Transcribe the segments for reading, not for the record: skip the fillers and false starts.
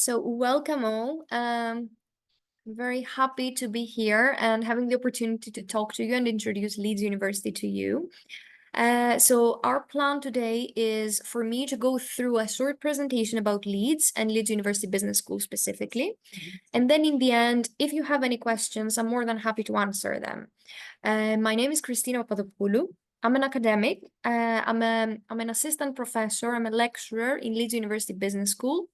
So welcome all. I'm very happy to be here and having the opportunity to talk to you and introduce Leeds University to you. So our plan today is for me to go through a short presentation about Leeds and Leeds University Business School specifically. And then in the end, if you have any questions, I'm more than happy to answer them. My name is Christina Papadopoulou. I'm an academic. I'm an assistant professor. I'm a lecturer in Leeds University Business School.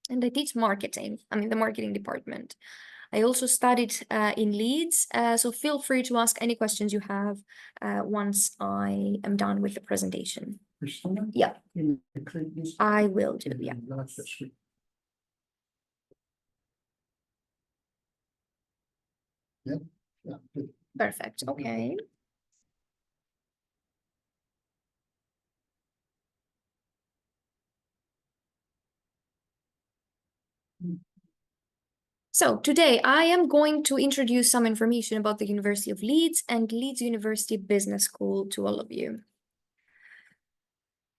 And I teach marketing. I'm in the marketing department. I also studied in Leeds, so feel free to ask any questions you have once I am done with the presentation. Christina? Yeah, Can you click this? I will do, yeah. Yeah, yeah, good. Perfect, okay. So today I am going to introduce some information about the University of Leeds and Leeds University Business School to all of you.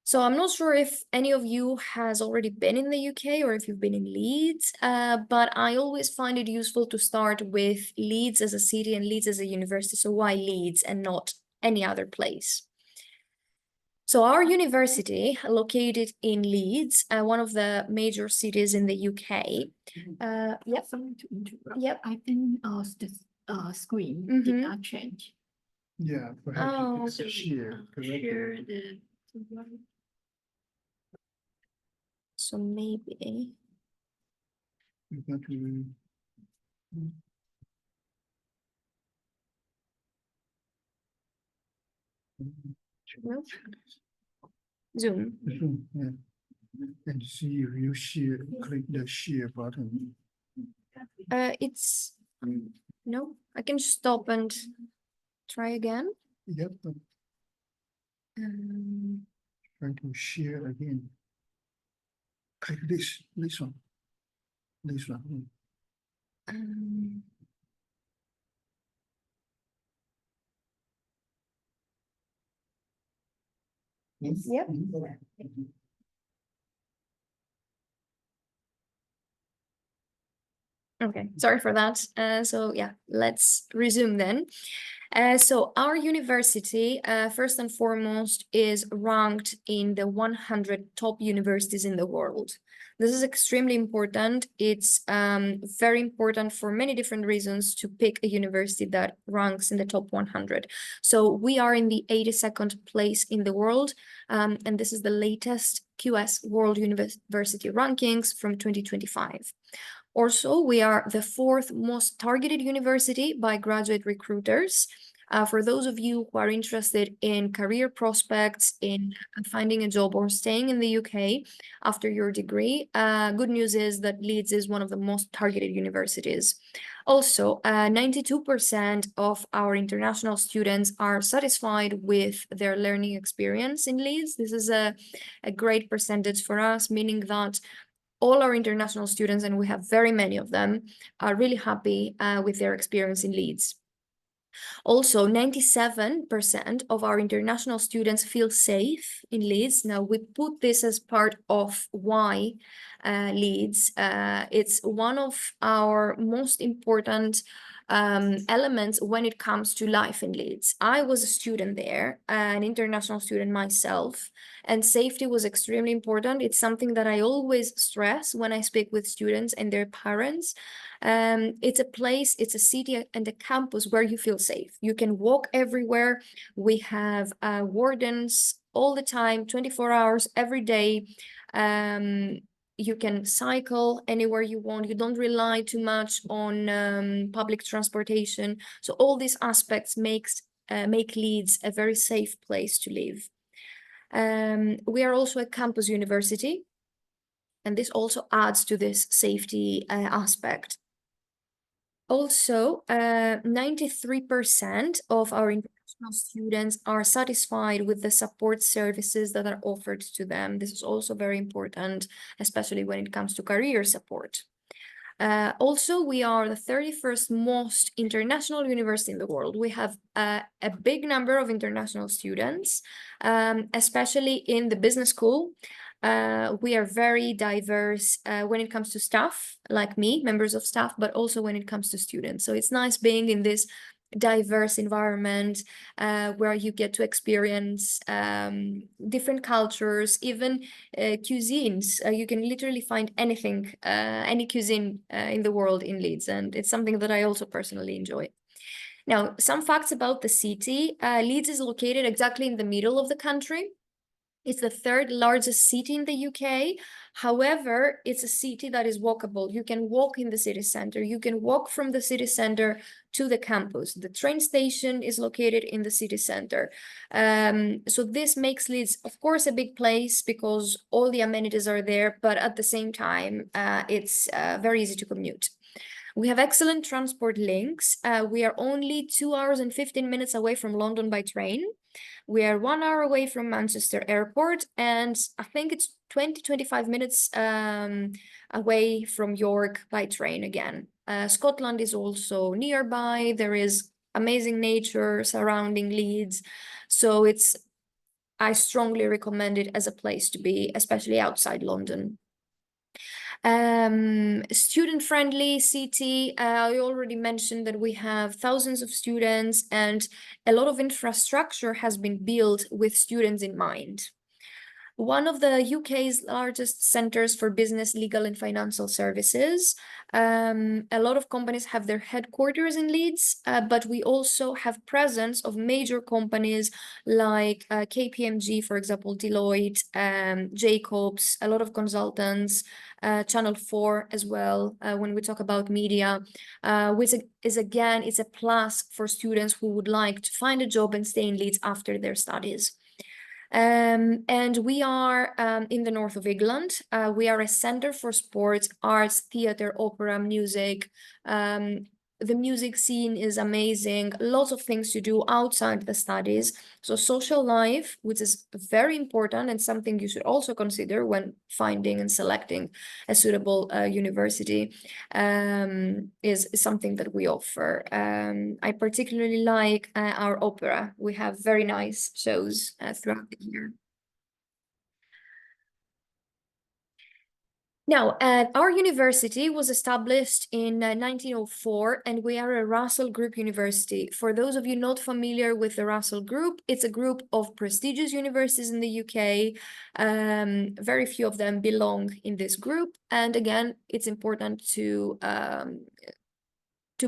So I'm not sure if any of you has already been in the UK or if you've been in Leeds, but I always find it useful to start with Leeds as a city and Leeds as a university. So why Leeds and not any other place? So our university, located in Leeds, one of the major cities in the UK. Yep. Sorry to interrupt. Yep. I think the screen did not change. Yeah, perhaps Oh. you could share. Share the So maybe. You've got to- Zoom. Yeah. And see if you share, click the share button. It's no, I can stop and try again. Yep, try to share again. Click this one. This one. Yep. Okay, sorry for that. So yeah, let's resume then. So our university, first and foremost, is ranked in the 100 top universities in the world. This is extremely important. It's very important for many different reasons to pick a university that ranks in the top 100. So we are in the 82nd place in the world, and this is the latest QS World University Rankings from 2025. Also, we are the fourth most targeted university by graduate recruiters. For those of you who are interested in career prospects, in finding a job or staying in the UK after your degree, good news is that Leeds is one of the most targeted universities. Also, 92% of our international students are satisfied with their learning experience in Leeds. This is a great percentage for us, meaning that all our international students, and we have very many of them, are really happy with their experience in Leeds. Also, 97% of our international students feel safe in Leeds. Now, we put this as part of why Leeds. It's one of our most important elements when it comes to life in Leeds. I was a student there, an international student myself, and safety was extremely important. It's something that I always stress when I speak with students and their parents. It's a place, it's a city and a campus where you feel safe. You can walk everywhere. We have wardens all the time, 24 hours every day. You can cycle anywhere you want. You don't rely too much on public transportation. So all these aspects make Leeds a very safe place to live. We are also a campus university, and this also adds to this safety aspect. Also, 93% of our international students are satisfied with the support services that are offered to them. This is also very important, especially when it comes to career support. Also, we are the 31st most international university in the world. We have a big number of international students, especially in the business school. We are very diverse when it comes to staff, like me, members of staff, but also when it comes to students. So it's nice being in this diverse environment where you get to experience different cultures, even cuisines. You can literally find anything, any cuisine in the world in Leeds, and it's something that I also personally enjoy. Now, some facts about the city. Leeds is located exactly in the middle of the country. It's the third largest city in the UK. However, it's a city that is walkable. You can walk in the city center. You can walk from the city center to the campus. The train station is located in the city center. So this makes Leeds, of course, a big place because all the amenities are there, but at the same time, it's very easy to commute. We have excellent transport links. We are only 2 hours and 15 minutes away from London by train. We are 1 hour away from Manchester Airport, and I think it's 20-25 minutes away from York by train again. Scotland is also nearby. There is amazing nature surrounding Leeds. So I strongly recommend it as a place to be, especially outside London. Student-friendly city. I already mentioned that we have thousands of students and a lot of infrastructure has been built with students in mind. One of the UK's largest centers for business, legal, and financial services. A lot of companies have their headquarters in Leeds, but we also have presence of major companies like KPMG, for example, Deloitte, Jacobs, a lot of consultants, Channel 4 as well, when we talk about media, which is, again, it's a plus for students who would like to find a job and stay in Leeds after their studies. And we are in the north of England. We are a center for sports, arts, theater, opera, music. The music scene is amazing. Lots of things to do outside the studies. So social life, which is very important and something you should also consider when finding and selecting a suitable university, is something that we offer. I particularly like our opera. We have very nice shows throughout the year. Now, our university was established in 1904, and we are a Russell Group university. For those of you not familiar with the Russell Group, it's a group of prestigious universities in the UK. Very few of them belong in this group, and again, it's important to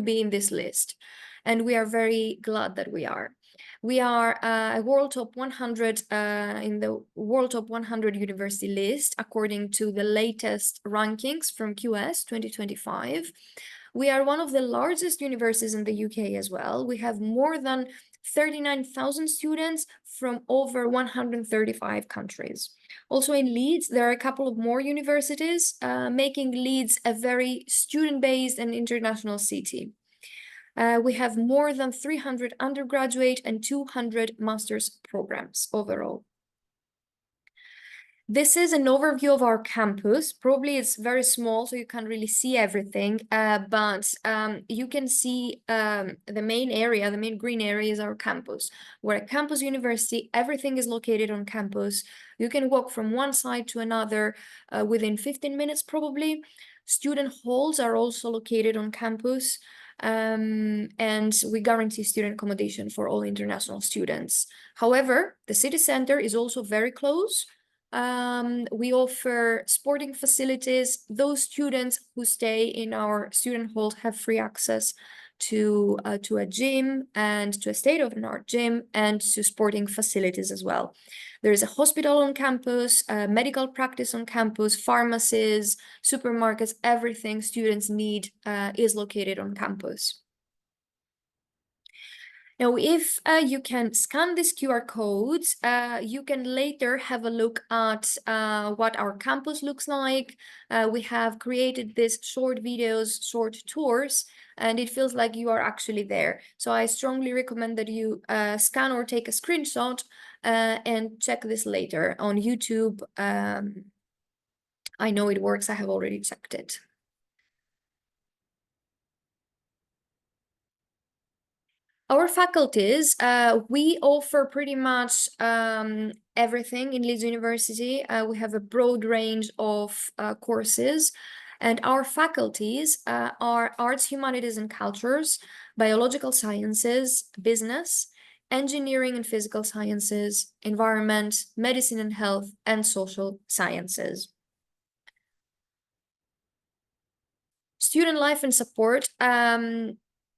be in this list, and we are very glad that we are. We are a World Top 100 in the World Top 100 University list, according to the latest rankings from QS 2025. We are one of the largest universities in the UK as well. We have more than 39,000 students from over 135 countries. Also in Leeds, there are a couple of more universities, making Leeds a very student-based and international city. We have more than 300 undergraduate and 200 master's programs overall. This is an overview of our campus. Probably it's very small, so you can't really see everything, but you can see the main area, the main green area is our campus. We're a campus university, everything is located on campus. You can walk from one side to another within 15 minutes probably. Student halls are also located on campus. And we guarantee student accommodation for all international students. However, the city center is also very close. We offer sporting facilities. Those students who stay in our student hall have free access to a gym and to a state-of-the-art gym and to sporting facilities as well. There is a hospital on campus, medical practice on campus, pharmacies, supermarkets, everything students need is located on campus. Now, if you can scan these QR codes, you can later have a look at what our campus looks like. We have created these short videos, short tours, and it feels like you are actually there. So I strongly recommend that you scan or take a screenshot and check this later on YouTube. I know it works. I have already checked it. Our faculties, we offer pretty much everything in Leeds University. We have a broad range of courses, and our faculties are arts, humanities, and cultures, biological sciences, business, engineering and physical sciences, environment, medicine and health, and social sciences. Student life and support.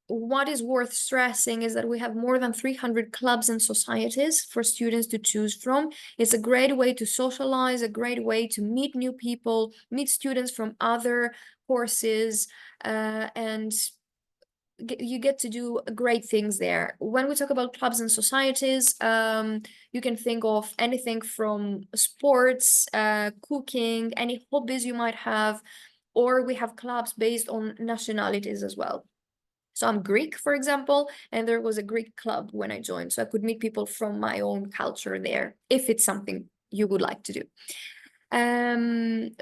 What is worth stressing is that we have more than 300 clubs and societies for students to choose from. It's a great way to socialize, a great way to meet new people, meet students from other courses, and you get to do great things there. When we talk about clubs and societies, you can think of anything from sports, cooking, any hobbies you might have, or we have clubs based on nationalities as well. So I'm Greek, for example, and there was a Greek club when I joined, so I could meet people from my own culture there, if it's something you would like to do.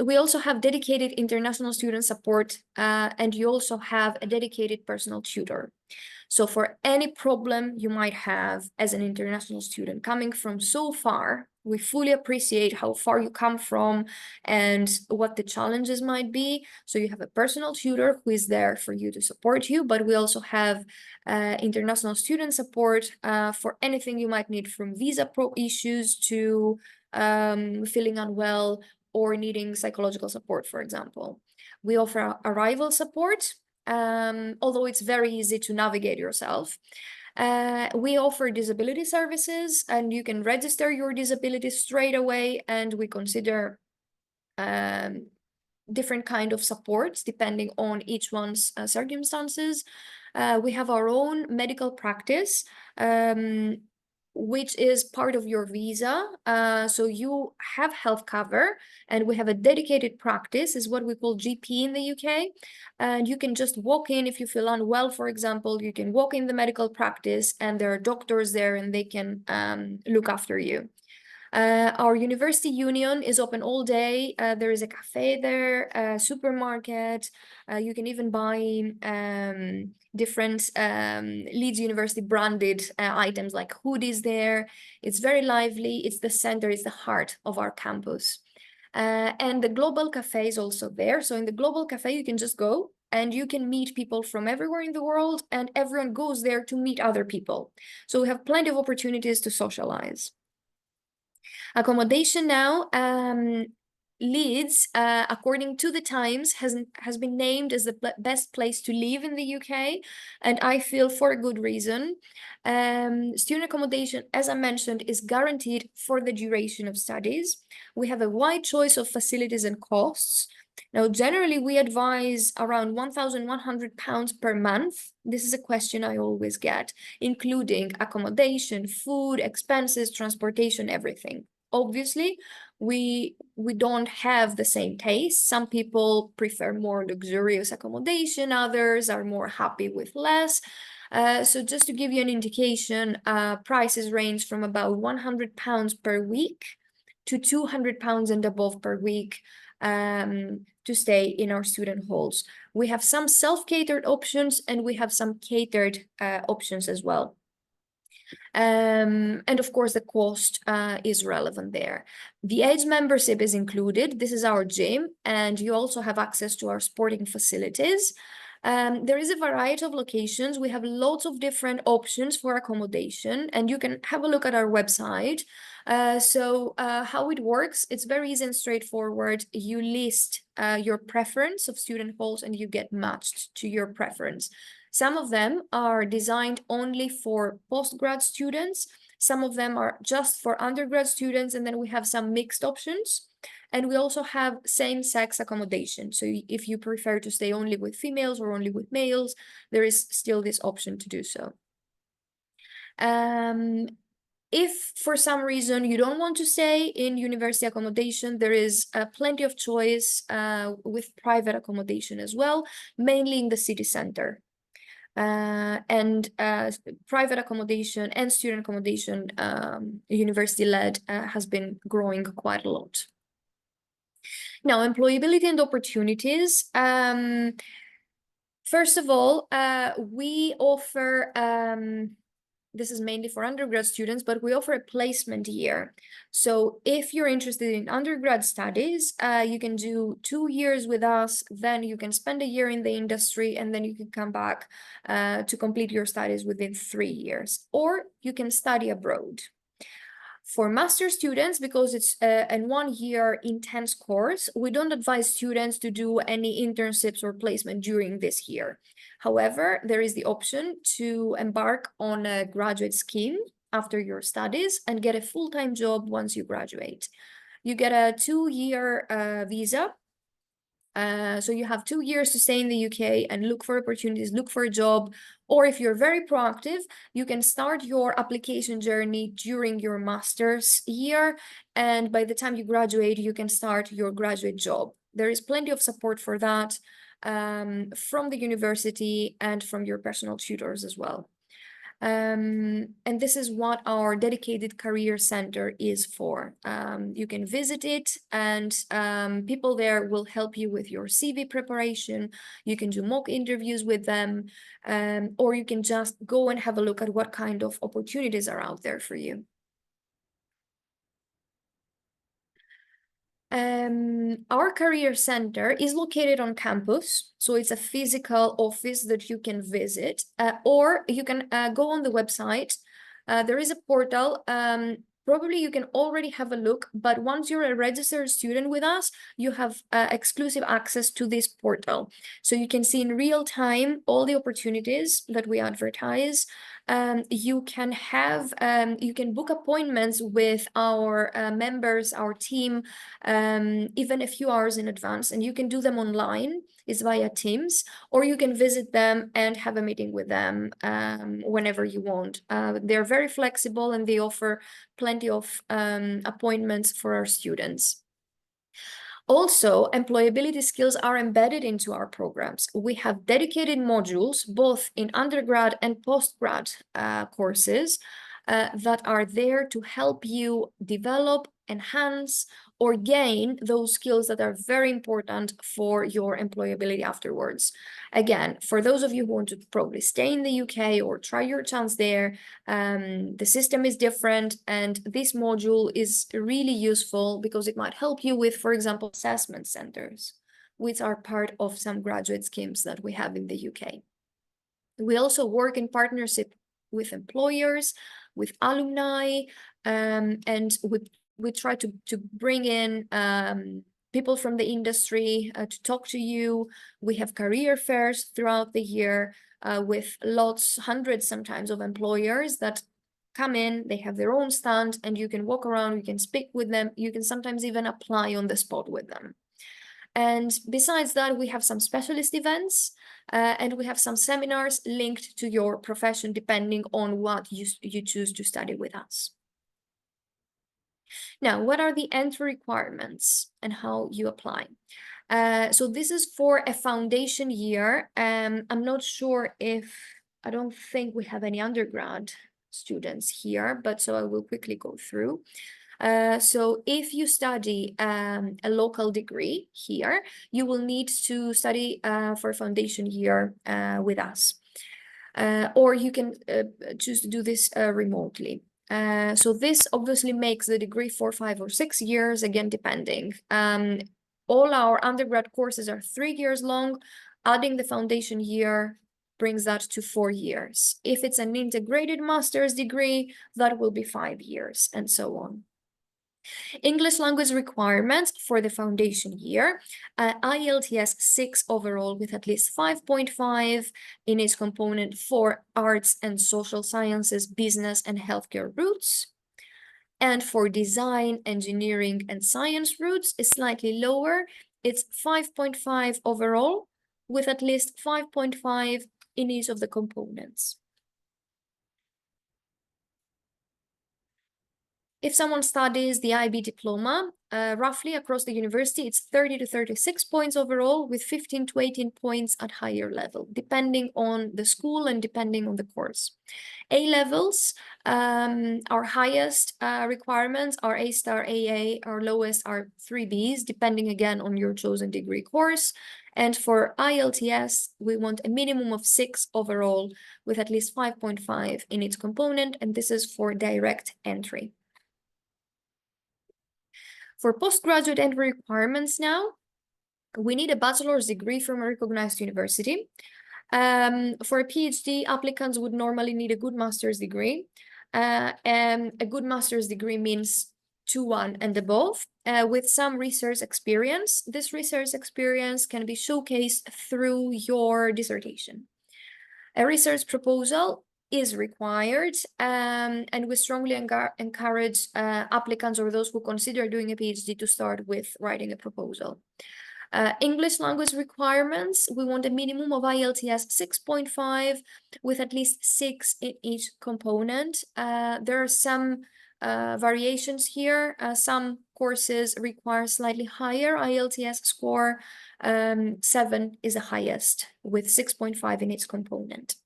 We also have dedicated international student support, and you also have a dedicated personal tutor. So for any problem you might have as an international student coming from so far, we fully appreciate how far you come from and what the challenges might be. So you have a personal tutor who is there for you to support you, but we also have international student support for anything you might need, from visa issues to feeling unwell or needing psychological support, for example. We offer arrival support, although it's very easy to navigate yourself. We offer disability services, and you can register your disability straight away, and we consider different kind of supports depending on each one's circumstances. We have our own medical practice, which is part of your visa. So you have health cover, and we have a dedicated practice, is what we call GP in the UK. And you can just walk in if you feel unwell, for example, you can walk in the medical practice and there are doctors there and they can look after you. Our university union is open all day. There is a cafe there, a supermarket. You can even buy different Leeds University branded items like hoodies there. It's very lively. It's the center, it's the heart of our campus. And the Global Cafe is also there. So in the Global Cafe, you can just go and you can meet people from everywhere in the world, and everyone goes there to meet other people. So we have plenty of opportunities to socialize. Accommodation now, Leeds, according to the Times, has been named as the best place to live in the UK, and I feel for a good reason. Student accommodation, as I mentioned, is guaranteed for the duration of studies. We have a wide choice of facilities and costs. Now, generally, we advise around £1,100 per month. This is a question I always get, including accommodation, food, expenses, transportation, everything. Obviously, we don't have the same taste. Some people prefer more luxurious accommodation, others are more happy with less. So just to give you an indication, prices range from about £100 per week to £200 and above per week to stay in our student halls. We have some self-catered options and we have some catered options as well. And of course, the cost is relevant there. The age membership is included. This is our gym, and you also have access to our sporting facilities. There is a variety of locations. We have lots of different options for accommodation, and you can have a look at our website. How it works, it's very easy and straightforward. You list your preference of student halls and you get matched to your preference. Some of them are designed only for postgrad students. Some of them are just for undergrad students, and then we have some mixed options. And we also have same-sex accommodation. So if you prefer to stay only with females or only with males, there is still this option to do so. If for some reason you don't want to stay in university accommodation, there is plenty of choice with private accommodation as well, mainly in the city center. Private accommodation and student accommodation, university-led, has been growing quite a lot. Now, employability and opportunities. First of all, we offer, this is mainly for undergrad students, but we offer a placement year. So if you're interested in undergrad studies, you can do 2 years with us, then you can spend a year in the industry, and then you can come back to complete your studies within 3 years, or you can study abroad. For master students, because it's a 1-year intense course, we don't advise students to do any internships or placement during this year. However, there is the option to embark on a graduate scheme after your studies and get a full-time job once you graduate. You get a 2-year visa. So you have 2 years to stay in the UK and look for opportunities, look for a job, or if you're very proactive, you can start your application journey during your master's year, and by the time you graduate, you can start your graduate job. There is plenty of support for that from the university and from your personal tutors as well. And this is what our dedicated career center is for. You can visit it, and people there will help you with your CV preparation. You can do mock interviews with them, or you can just go and have a look at what kind of opportunities are out there for you. Our career center is located on campus, so it's a physical office that you can visit, or you can go on the website. There is a portal. Probably you can already have a look, but once you're a registered student with us, you have exclusive access to this portal. So you can see in real time all the opportunities that we advertise. You can book appointments with our members, our team, even a few hours in advance, and you can do them online. It's via Teams, or you can visit them and have a meeting with them whenever you want. They're very flexible, and they offer plenty of appointments for our students. Also, employability skills are embedded into our programs. We have dedicated modules, both in undergrad and postgrad courses, that are there to help you develop, enhance, or gain those skills that are very important for your employability afterwards. Again, for those of you who want to probably stay in the UK or try your chance there, the system is different, and this module is really useful because it might help you with, for example, assessment centers, which are part of some graduate schemes that we have in the UK. We also work in partnership with employers, with alumni, and we try to bring in people from the industry to talk to you. We have career fairs throughout the year with hundreds sometimes of employers that come in. They have their own stand, and you can walk around, you can speak with them, you can sometimes even apply on the spot with them. And besides that, we have some specialist events, and we have some seminars linked to your profession, depending on what you choose to study with us. Now, what are the entry requirements and how you apply? So this is for a foundation year. I'm not sure I don't think we have any undergrad students here, but so I will quickly go through. So if you study a local degree here, you will need to study for a foundation year with us. Or you can choose to do this remotely. So this obviously makes the degree for 5 or 6 years, again, depending. All our undergrad courses are 3 years long. Adding the foundation year brings that to 4 years. If it's an integrated master's degree, that will be 5 years, and so on. English language requirements for the foundation year, IELTS 6 overall with at least 5.5 in its component for arts and social sciences, business and healthcare routes. And for design, engineering and science routes is slightly lower. It's 5.5 overall with at least 5.5 in each of the components. If someone studies the IB diploma, roughly across the university, it's 30 to 36 points overall, with 15 to 18 points at higher level, depending on the school and depending on the course. A-levels, our highest requirements are A-star, AA, our lowest are 3Bs, depending again on your chosen degree course. And for IELTS, we want a minimum of 6 overall with at least 5.5 in each component, and this is for direct entry. For postgraduate entry requirements now, we need a bachelor's degree from a recognized university. For a PhD, applicants would normally need a good master's degree. And a good master's degree means 2-1 and above, with some research experience. This research experience can be showcased through your dissertation. A research proposal is required, and we strongly encourage applicants or those who consider doing a PhD to start with writing a proposal. English language requirements, we want a minimum of IELTS 6.5 with at least 6 in each component. There are some variations here. Some courses require slightly higher IELTS score. 7 is the highest with 6.5 in each component.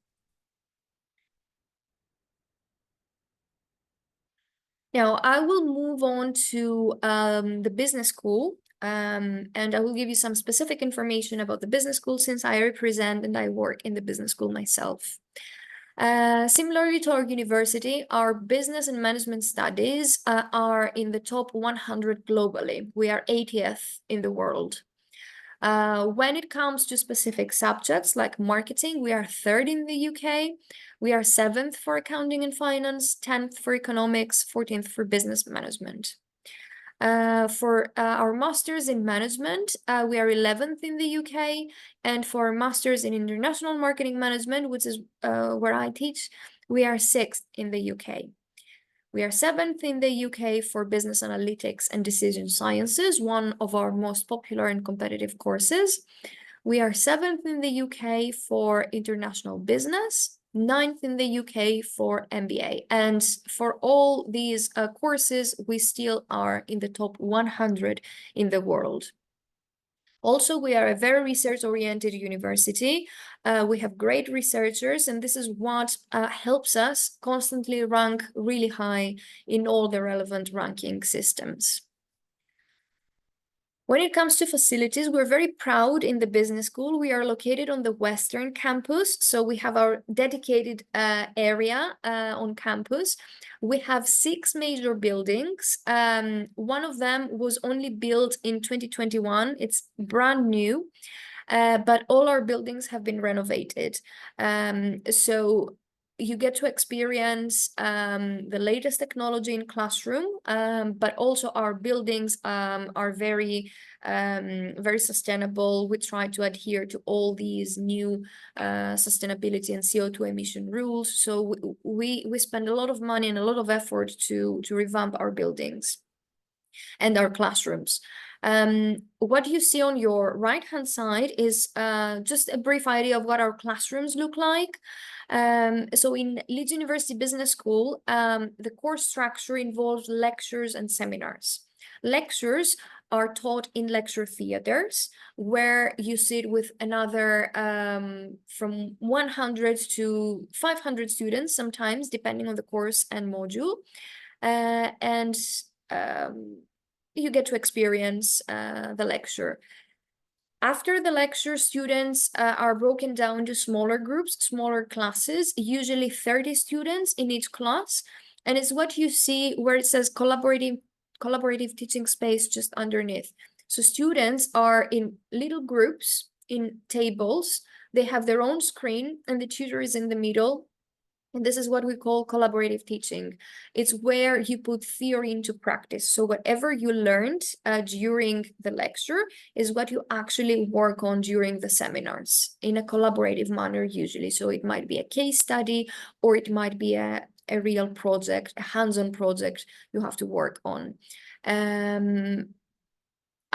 Now, I will move on to the business school. And I will give you some specific information about the business school since I represent and I work in the business school myself. Similarly to our university, our business and management studies are in the top 100 globally. We are 80th in the world. When it comes to specific subjects like marketing, we are 3rd in the UK. We are 7th for accounting and finance, 10th for economics, 14th for business management. For our masters in management, we are 11th in the UK, and for masters in international marketing management, which is where I teach, we are 6th in the UK. We are 7th in the UK for business analytics and decision sciences, one of our most popular and competitive courses. We are 7th in the UK for international business, 9th in the UK for MBA. And for all these courses, we still are in the top 100 in the world. Also, we are a very research-oriented university. We have great researchers, and this is what helps us constantly rank really high in all the relevant ranking systems. When it comes to facilities, we're very proud in the business school. We are located on the Western campus, so we have our dedicated area on campus. We have 6 major buildings. One of them was only built in 2021. It's brand new, but all our buildings have been renovated. So you get to experience the latest technology in classroom, but also our buildings are very sustainable. We try to adhere to all these new sustainability and CO2 emission rules. So we spend a lot of money and a lot of effort to revamp our buildings and our classrooms. What you see on your right-hand side is just a brief idea of what our classrooms look like. So in Leeds University Business School, the course structure involves lectures and seminars. Lectures are taught in lecture theaters, where you sit with another from 100 to 500 students, sometimes, depending on the course and module. You get to experience the lecture. After the lecture, students are broken down into smaller groups, smaller classes, usually 30 students in each class. And it's what you see where it says collaborative teaching space just underneath. So students are in little groups, in tables. They have their own screen, and the tutor is in the middle. And this is what we call collaborative teaching. It's where you put theory into practice. So whatever you learned during the lecture is what you actually work on during the seminars in a collaborative manner usually. So it might be a case study, or it might be a real project, a hands-on project you have to work on.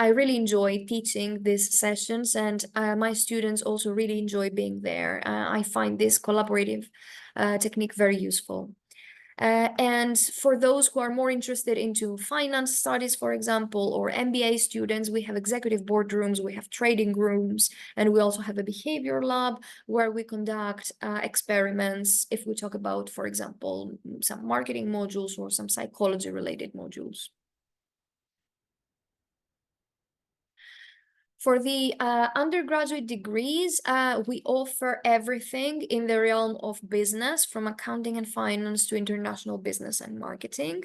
I really enjoy teaching these sessions, and my students also really enjoy being there. I find this collaborative technique very useful. And for those who are more interested into finance studies, for example, or MBA students, we have executive boardrooms, we have trading rooms, and we also have a behavior lab where we conduct experiments if we talk about, for example, some marketing modules or some psychology-related modules. For the undergraduate degrees, we offer everything in the realm of business, from accounting and finance to international business and marketing.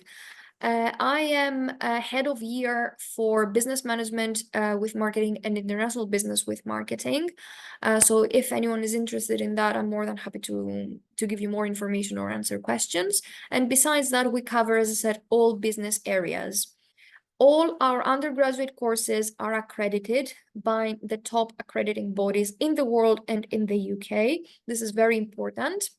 I am head of year for business management with marketing and international business with marketing. So if anyone is interested in that, I'm more than happy to give you more information or answer questions. And besides that, we cover, as I said, all business areas. All our undergraduate courses are accredited by the top accrediting bodies in the world and in the UK. This is very important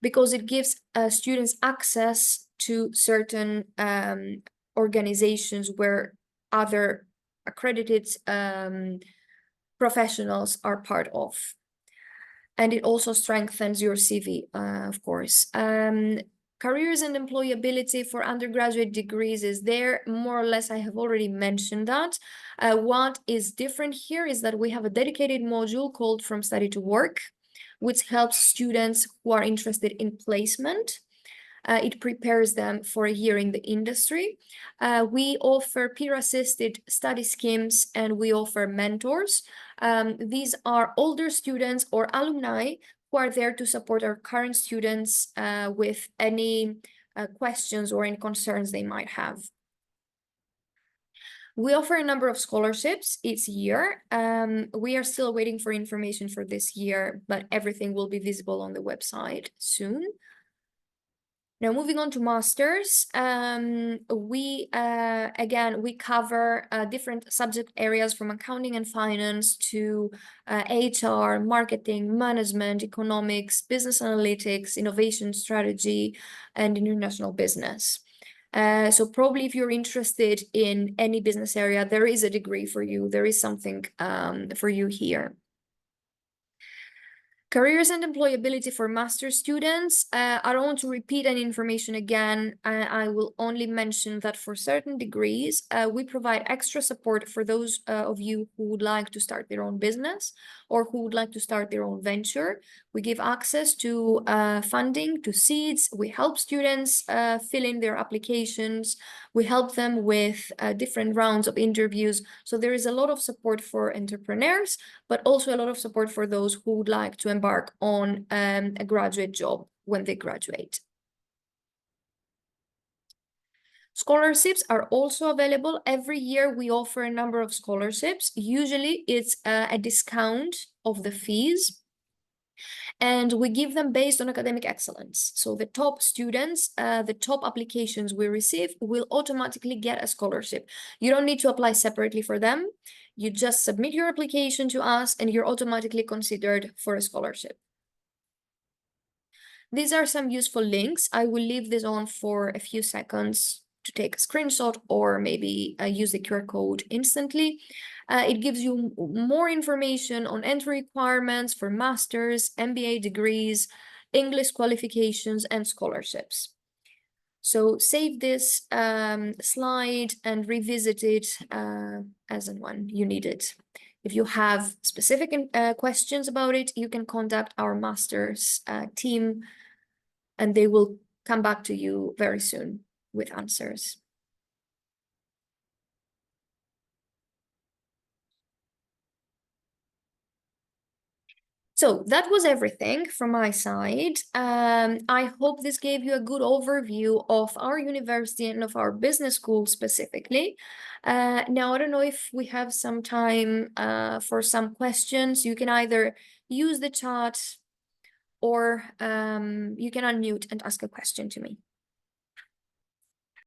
because it gives students access to certain organizations where other accredited professionals are part of. And it also strengthens your CV, of course. Careers and employability for undergraduate degrees is there. More or less, I have already mentioned that. What is different here is that we have a dedicated module called From Study to Work, which helps students who are interested in placement. It prepares them for a year in the industry. We offer peer-assisted study schemes, and we offer mentors. These are older students or alumni who are there to support our current students with any questions or any concerns they might have. We offer a number of scholarships each year. We are still waiting for information for this year, but everything will be visible on the website soon. Now, moving on to masters, we cover different subject areas from accounting and finance to HR, marketing, management, economics, business analytics, innovation strategy, and international business. So probably if you're interested in any business area, there is a degree for you. There is something for you here. Careers and employability for master's students. I don't want to repeat any information again. I will only mention that for certain degrees, we provide extra support for those of you who would like to start their own business or who would like to start their own venture. We give access to funding, to seeds. We help students fill in their applications. We help them with different rounds of interviews. So there is a lot of support for entrepreneurs, but also a lot of support for those who would like to embark on a graduate job when they graduate. Scholarships are also available. Every year we offer a number of scholarships. Usually it's a discount of the fees, and we give them based on academic excellence. So the top students, the top applications we receive will automatically get a scholarship. You don't need to apply separately for them. You just submit your application to us and you're automatically considered for a scholarship. These are some useful links. I will leave this on for a few seconds to take a screenshot or maybe use the QR code instantly. It gives you more information on entry requirements for masters, MBA degrees, English qualifications, and scholarships. So save this slide and revisit it as and when you need it. If you have specific questions about it, you can contact our master's team and they will come back to you very soon with answers. So that was everything from my side. I hope this gave you a good overview of our university and of our business school specifically. Now, I don't know if we have some time for some questions. You can either use the chat or you can unmute and ask a question to me.